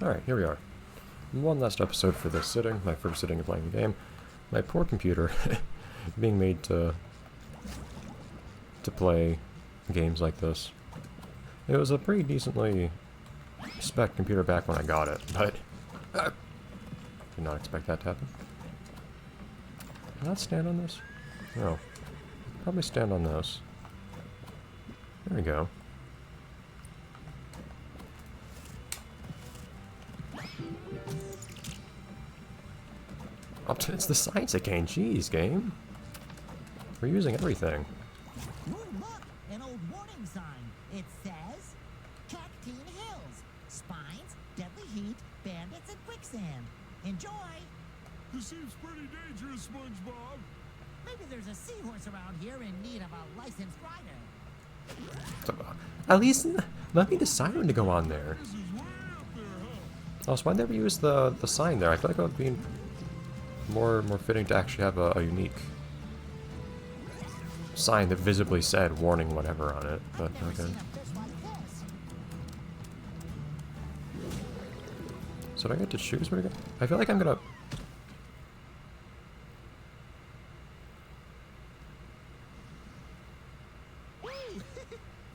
Alright, here we are. One last episode for this sitting, my first sitting of playing the game. My poor computer being made to play games like this. It was a pretty decently spec computer back when I got it, but did not expect that to happen. Can I not stand on this? No. Probably stand on this. There we go. It's the science again. Jeez, game. We're using everything. Ooh, look! An old warning sign. It says, Cactine Hills. Spines, deadly heat, bandits, and quicksand. Enjoy! This seems pretty dangerous, Spongebob. Maybe there's a seahorse around here in need of a licensed rider. At least let me decide when to go on there. This is way up there, huh? Also, why'd they ever use the sign there? I feel like it would be more fitting to actually have a unique sign that visibly said warning whatever on it, but Never okay. seen a fish like this. So do I get to choose where to go? I feel like I'm gonna...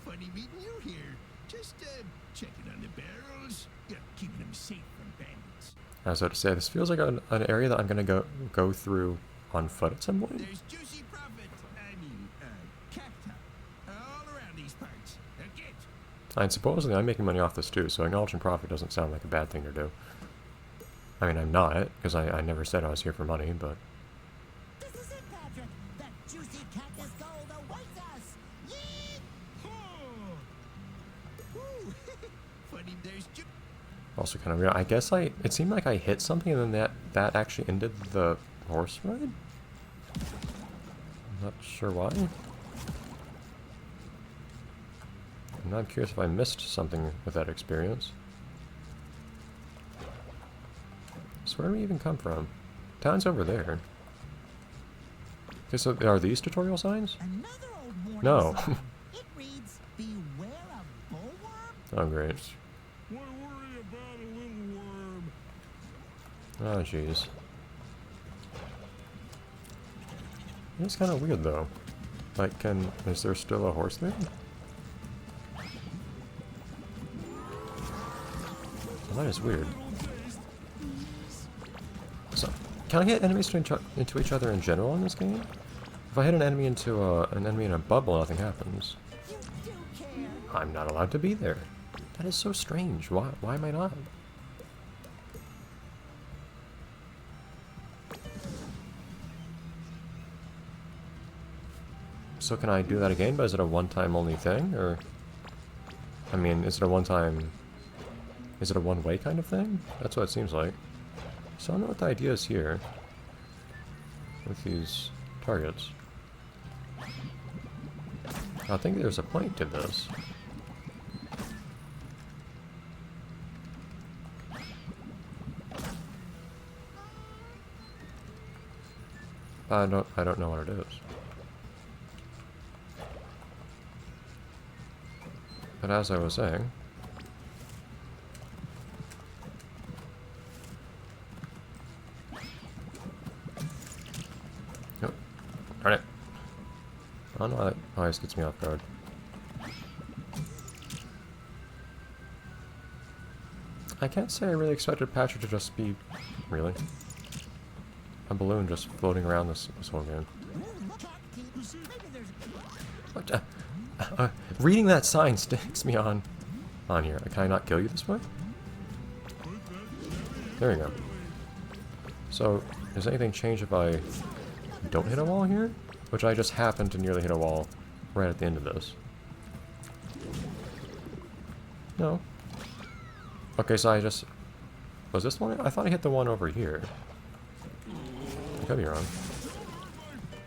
Funny meeting you here. Just checking on the barrels. Yeah, keeping them safe from bandits. I was about to say, this feels like an area that I'm gonna go through on foot at some point. There's juicy profit. I mean, cacti. All around these parts. Get. And supposedly I'm making money off this too, so acknowledging profit doesn't sound like a bad thing to do. I mean, I'm not, because I never said I was here for money, but... This is it, Patrick. That juicy cactus gold awaits us. Yeet! Oh. Ooh. Funny, there's Also kind of weird. I guess it seemed like I hit something and then that actually ended the horse ride? I'm not sure why. I'm curious if I missed something with that experience. So where do we even come from? Town's over there. Okay, so are these tutorial signs? Another old warning No. sign. It reads, beware of bullworm. Oh, great. Why worry about a little worm? Oh, jeez. It's kind of weird, though. Like, is there still a horse there? Well, that is weird. So, can I hit enemies into each other in general in this game? If I hit an enemy into an enemy in a bubble, nothing happens. You do care. I'm not allowed to be there. That is so strange. Why am I not? So can I do that again, but is it a one-time only thing, or... I mean, is it a one-time... Is it a one-way kind of thing? That's what it seems like. So I don't know what the idea is here. With these targets. I think there's a point to this. I don't know what it is. But as I was saying... Oh, darn it. Oh no, that always gets me off guard. I can't say I really expected Patrick to just be... Really? A balloon just floating around this whole game. Ooh, look, cacti. Maybe there's What? Reading that sign sticks me on here. Can I not kill you this way? There we go. So, does anything change if I don't hit a wall here? Which I just happened to nearly hit a wall right at the end of this. No. Okay, so I just... Was this one? I thought I hit the one over here. I could be wrong.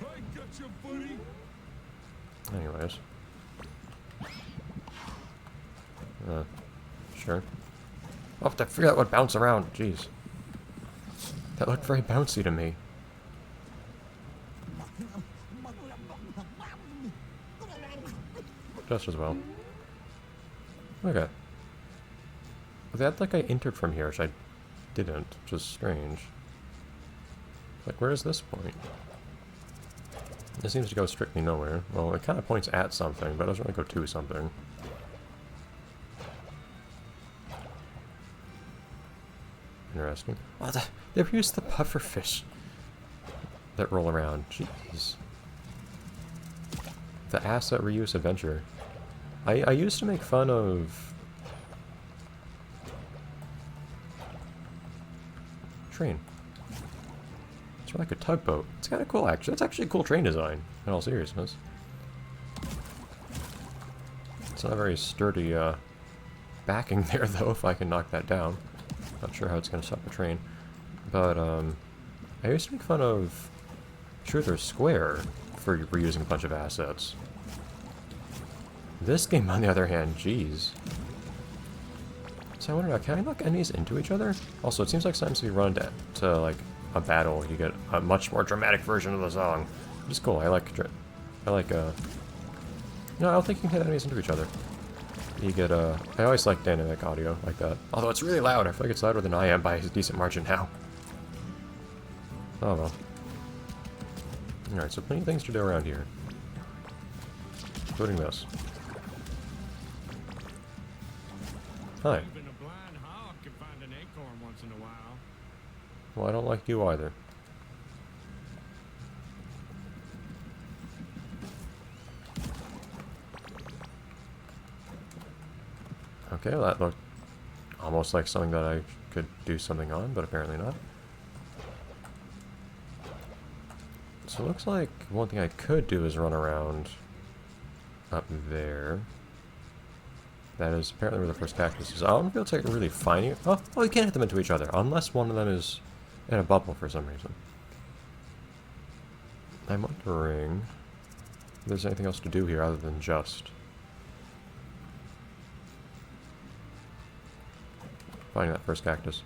I got you, buddy. Anyways. Sure. Oh, I forgot what bounce around. Jeez. That looked very bouncy to me. Just as well. Okay. That like I entered from here, which I didn't, which is strange. Like, where is this point? It seems to go strictly nowhere. Well, it kind of points at something, but it doesn't really go to something. Interesting. Oh, they used the pufferfish that roll around. Jeez. The asset reuse adventure. I used to make fun of... train. It's like a tugboat. It's kind of cool, actually. It's actually a cool train design, in all seriousness. It's not a very sturdy backing there, though, if I can knock that down. Not sure how it's going to stop a train. But, I used to make fun of Truth or Square for reusing a bunch of assets. This game, on the other hand, geez. So I wonder, can I knock enemies into each other? Also, it seems like sometimes if you run to like, a battle, you get a much more dramatic version of the song. Which is cool. No, I don't think you can hit enemies into each other. You get, I always like dynamic audio like that. Although it's really loud. I feel like it's louder than I am by a decent margin now. Oh well. Alright, so plenty of things to do around here. Including this. Hi. Even a blind hog can find an acorn once in a while. Well, I don't like you either. Okay, well that looked almost like something that I could do something on, but apparently not. So it looks like one thing I could do is run around up there. That is apparently where the first cactus is. I don't feel like really finding it. Oh, you can't hit them into each other, unless one of them is in a bubble for some reason. I'm wondering if there's anything else to do here other than just finding that first cactus.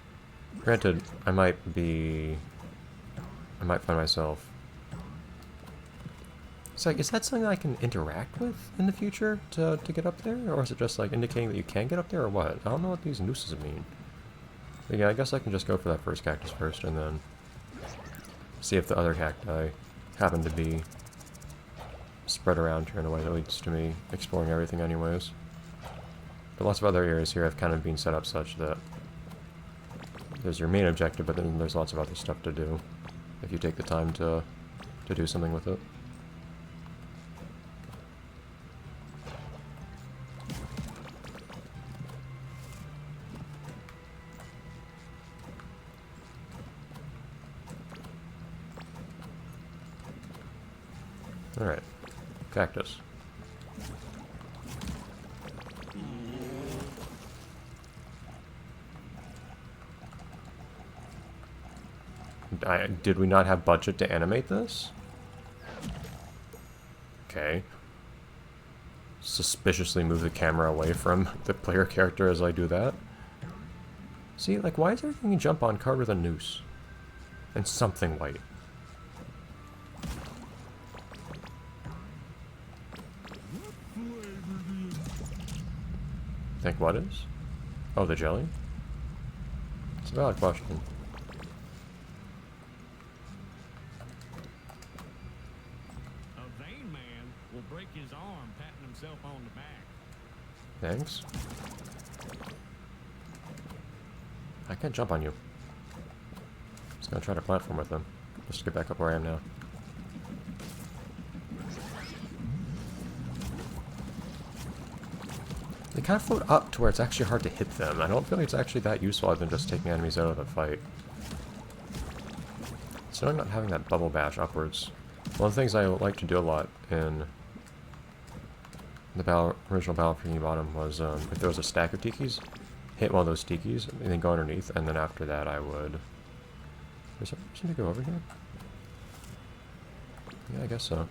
Granted, I might find myself... It's like, is that something that I can interact with in the future to get up there? Or is it just like indicating that you can get up there or what? I don't know what these nooses mean. But yeah, I guess I can just go for that first cactus first and then see if the other cacti happen to be spread around here in a way that leads to me exploring everything anyways. But lots of other areas here have kind of been set up such that there's your main objective, but then there's lots of other stuff to do if you take the time to do something with it. Alright. Cactus. Did we not have budget to animate this? Okay. Suspiciously move the camera away from the player character as I do that. See, like, why is everything you jump on covered with a noose? And something white. Think what is? Oh, the jelly? It's a valid question. A vain man will break his arm patting himself on the back. Thanks. I can't jump on you. Just gonna try to platform with them. Just to get back up where I am now. They kind of float up to where it's actually hard to hit them. I don't feel like it's actually that useful other than just taking enemies out of the fight. So I'm not having that bubble bash upwards. One of the things I like to do a lot in the original Battle for Bikini Bottom was if there was a stack of tikis, hit one of those tikis and then go underneath, and then after that I would... Is there something to go over here? Yeah, I guess so.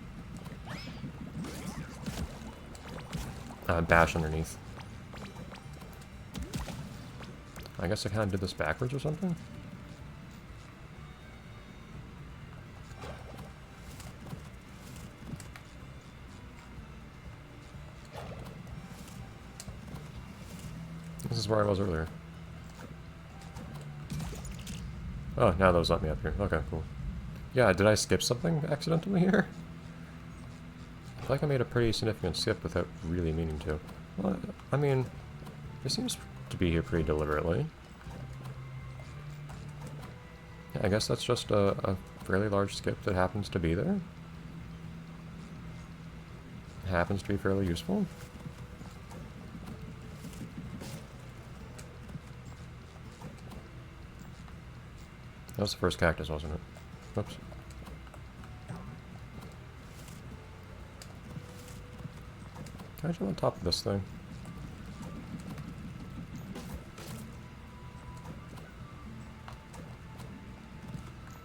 Bash underneath. I guess I kind of did this backwards or something? This is where I was earlier. Oh, now those let me up here. Okay, cool. Yeah, did I skip something accidentally here? I feel like I made a pretty significant skip without really meaning to. Well, I mean, it seems to be here pretty deliberately. Yeah, I guess that's just a fairly large skip that happens to be there. It happens to be fairly useful. That was the first cactus, wasn't it? Whoops. Can I jump on top of this thing?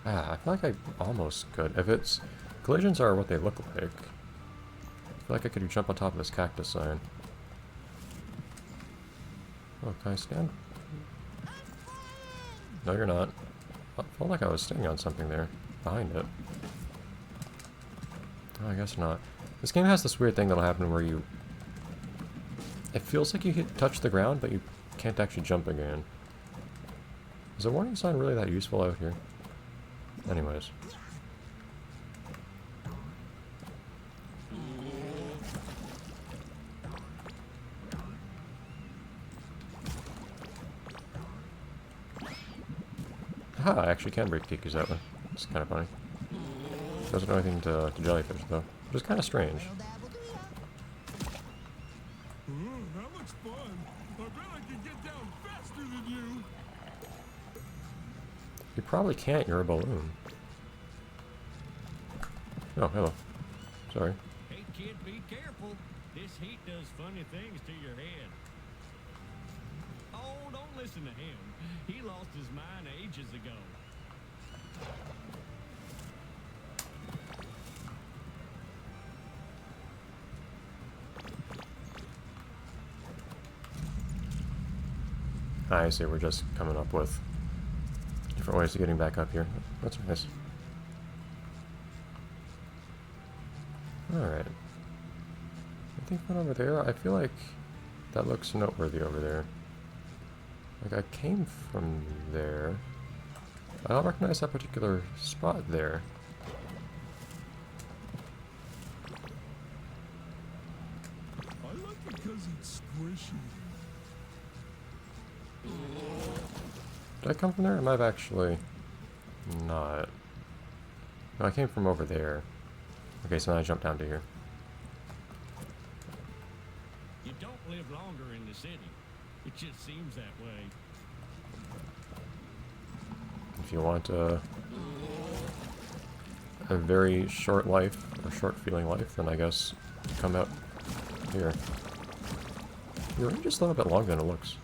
Ah, I feel like I almost could. If it's... collisions are what they look like. I feel like I could jump on top of this cactus sign. Oh, can I stand? No, you're not. I felt like I was standing on something there. Behind it. Oh, I guess not. This game has this weird thing that'll happen where you... it feels like you touch the ground, but you can't actually jump again. Is a warning sign really that useful out here? Anyways. Aha, I actually can break tikis that way. It's kind of funny. Doesn't do anything to jellyfish, though. Which is kind of strange. That looks fun. I bet I can get down faster than you. You probably can't, you're a balloon. Oh, hello. Sorry. Hey, kid, be careful. This heat does funny things to your head. Oh, don't listen to him. He lost his mind ages ago. I see, we're just coming up with different ways of getting back up here. That's nice. Alright. I think one over there, I feel like that looks noteworthy over there. Like I came from there. I don't recognize that particular spot there. I like it because it's squishy. Did I come from there? I might have actually not. No, I came from over there. Okay, so now I jump down to here. You don't live longer in the city. It just seems that way. If you want a very short life, or short feeling life, then I guess come out here. Your range is a little bit longer than it looks.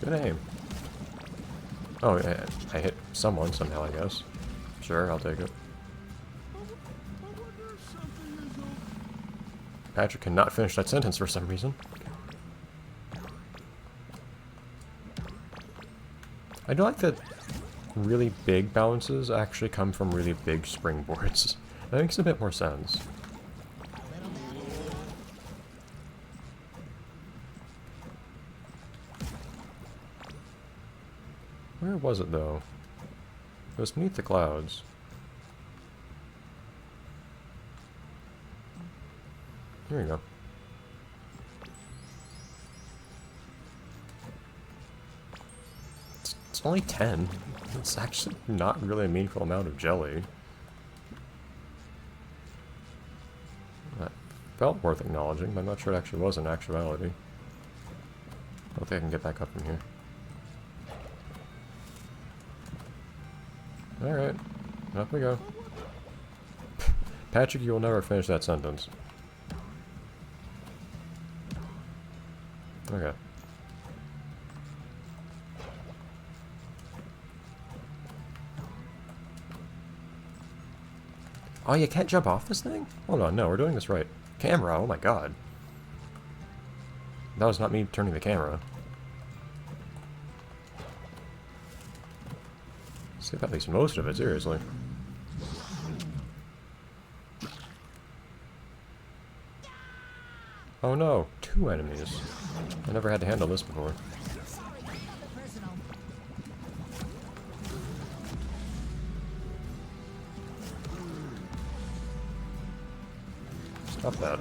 Good aim. Oh, I hit someone somehow, I guess. Sure, I'll take it. I wonder if something is over. Patrick cannot finish that sentence for some reason. I do like that really big bounces actually come from really big springboards. That makes a bit more sense. Where was it, though? It was beneath the clouds. Here we go. It's only 10. It's actually not really a meaningful amount of jelly. That felt worth acknowledging, but I'm not sure it actually was in actuality. I don't think I can get back up from here. Alright, up we go. Patrick, you will never finish that sentence. Okay. Oh, you can't jump off this thing? Hold on, no, we're doing this right. Camera, oh my god. That was not me turning the camera. Skip at least most of it, seriously. Oh no, 2 enemies. I never had to handle this before. Sorry, nothing personal. Stop that.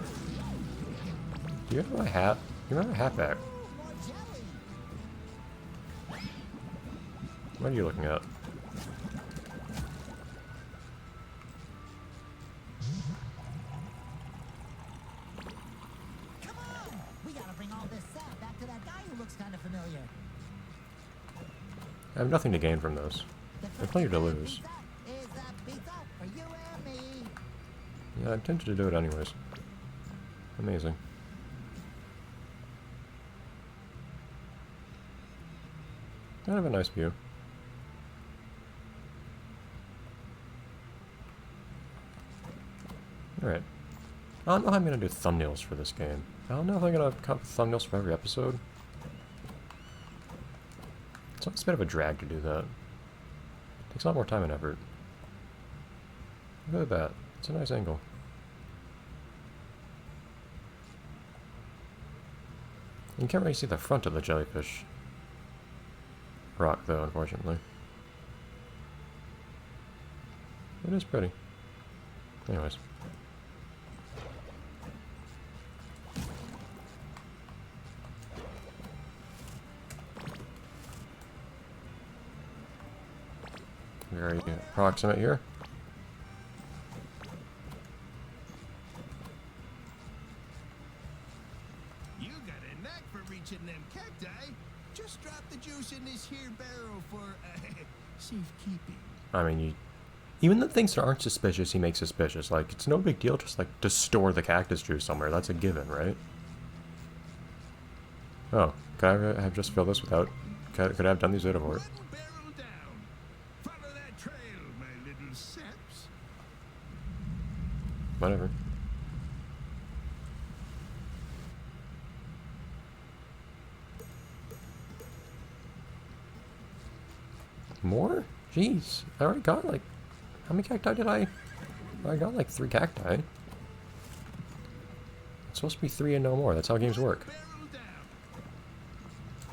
Do you have my hat? You have my hat back. Ooh, more jelly. What are you looking at? Come on! We gotta bring all this sap back to that guy who looks kind of familiar. I have nothing to gain from this. The I have plenty to lose. pizza is a pizza for you and me. Yeah, I'm tempted to do it anyways. Amazing. Kind of a nice view. Alright. I don't know how I'm going to do thumbnails for this game. I don't know if I'm going to come up with thumbnails for every episode. It's always a bit of a drag to do that. Takes a lot more time and effort. Look at that. It's a nice angle. You can't really see the front of the jellyfish rock, though, unfortunately. It is pretty. Anyways. Very approximate here. You got a knack for reaching them cacti. Just drop the juice in this here barrel for safekeeping. I mean, even the things that aren't suspicious, he makes suspicious. Like, it's no big deal just, like, to store the cactus juice somewhere. That's a given, right? Oh, could I have just filled this without... Could I have done these out of order? One barrel down. Follow that trail, my little saps. Whatever. More? Jeez. I already got, like... How many cacti did I... I got, like, 3 cacti. It's supposed to be 3 and no more. That's how games work.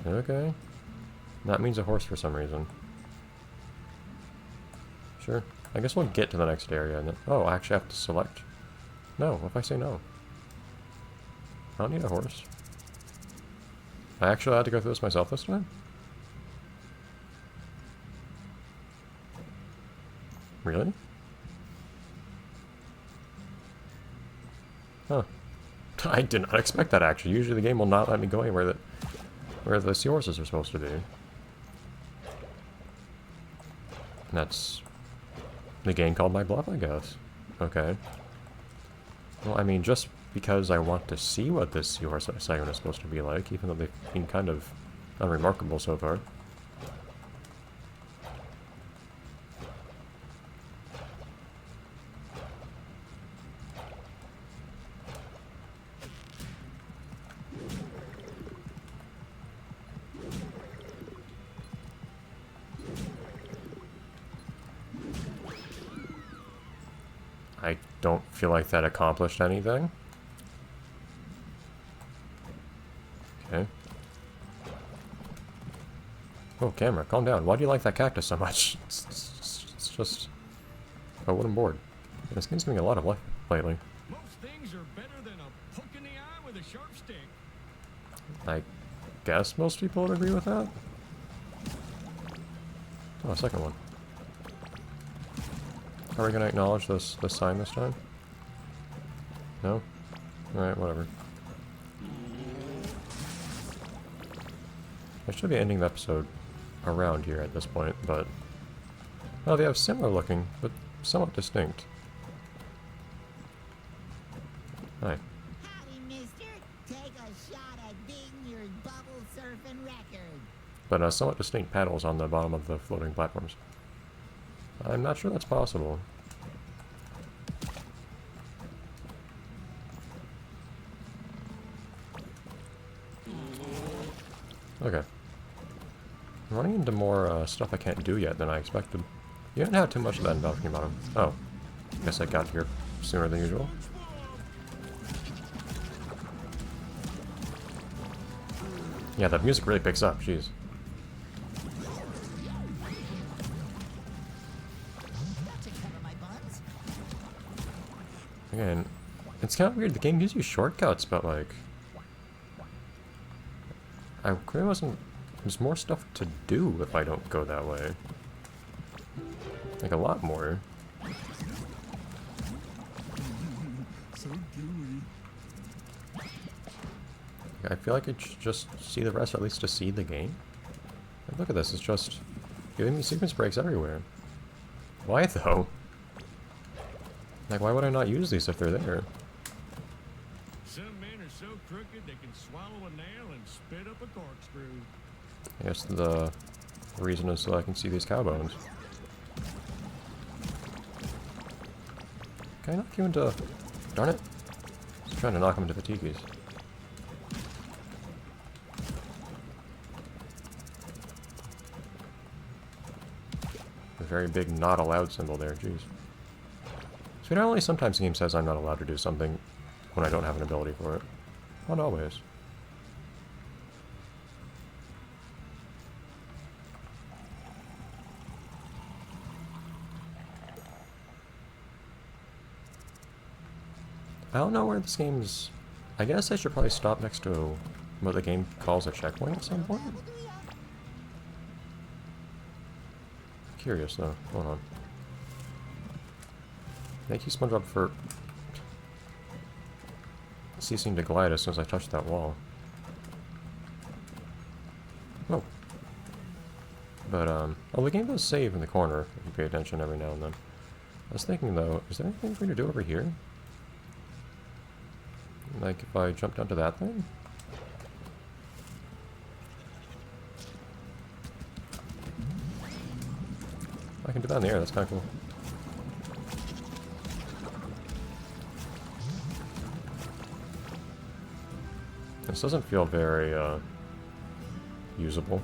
Barrel down. Okay. That means a horse for some reason. Sure. I guess we'll get to the next area and then... Oh, I actually have to select... No, what if I say no? I don't need a horse. I actually had to go through this myself this time? Really? Huh. I did not expect that, actually. Usually the game will not let me go anywhere that... where the seahorses are supposed to be. And that's... the game called my bluff, I guess. Okay. Well, I mean, just because I want to see what this seahorse segment is supposed to be like, even though they've been kind of unremarkable so far. I don't feel like that accomplished anything. Okay. Oh, camera, calm down. Why do you like that cactus so much? It's just a wooden board. This game's giving me a lot of life lately. Most things are better than a poke in the eye with a sharp stick. I guess most people would agree with that. Oh, a second one. Are we going to acknowledge this sign this time? No? Alright, whatever. I should be ending the episode around here at this point, but... well, they have similar looking, but somewhat distinct. Hi. Howdy, mister. Take a shot at beating your bubble surfing record. But somewhat distinct paddles on the bottom of the floating platforms. I'm not sure that's possible. Okay. I'm running into more stuff I can't do yet than I expected. You didn't have too much of that in Balcony Bottom. Oh. Guess I got here sooner than usual. Yeah, the music really picks up, jeez. That should cover my buns. Again, it's kind of weird. The game gives you shortcuts, but like, I really wasn't. There's more stuff to do if I don't go that way. Like a lot more. So gooey. I feel like I should just see the rest, or at least to see the game. Like, look at this. It's just giving me sequence breaks everywhere. Why though? Like, why would I not use these if they're there? Some men are so crooked they can swallow a nail and spit up a corkscrew. I guess the reason is so I can see these cow bones. Can I knock you into... Darn it. I was trying to knock him into the tikis. A very big not allowed symbol there, jeez. So not only sometimes the game says I'm not allowed to do something when I don't have an ability for it. Not always. I don't know where this game's... I guess I should probably stop next to what the game calls a checkpoint at some point. Curious though. Hold on. Thank you, Spongebob, for ceasing to glide as soon as I touched that wall. Oh. But, oh, the game does save in the corner, if you pay attention every now and then. I was thinking, though, is there anything for me to do over here? Like, if I jump down to that thing? I can do that in the air, that's kind of cool. This doesn't feel very, usable.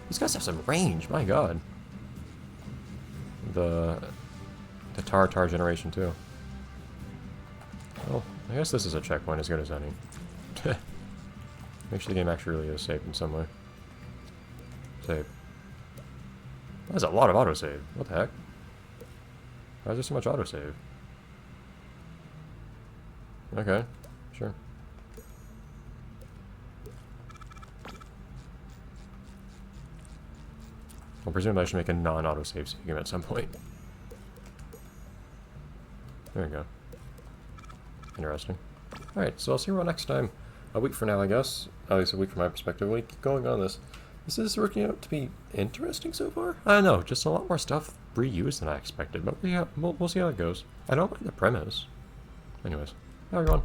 These guys have some range, my god. The Tar generation, too. Well, I guess this is a checkpoint as good as any. Make sure the game actually really is saved in some way. Save. That's a lot of autosave. What the heck? Why is there so much autosave? Okay, sure. Well, presumably I should make a non-autosave save game at some point. There we go. Interesting. Alright, so I'll see you all next time. A week from now, I guess. At least a week from my perspective. We'll keep going on this. This is working out to be interesting so far. I don't know, just a lot more stuff reused than I expected, but we'll see how it goes. I don't like the premise. Anyways, bye everyone.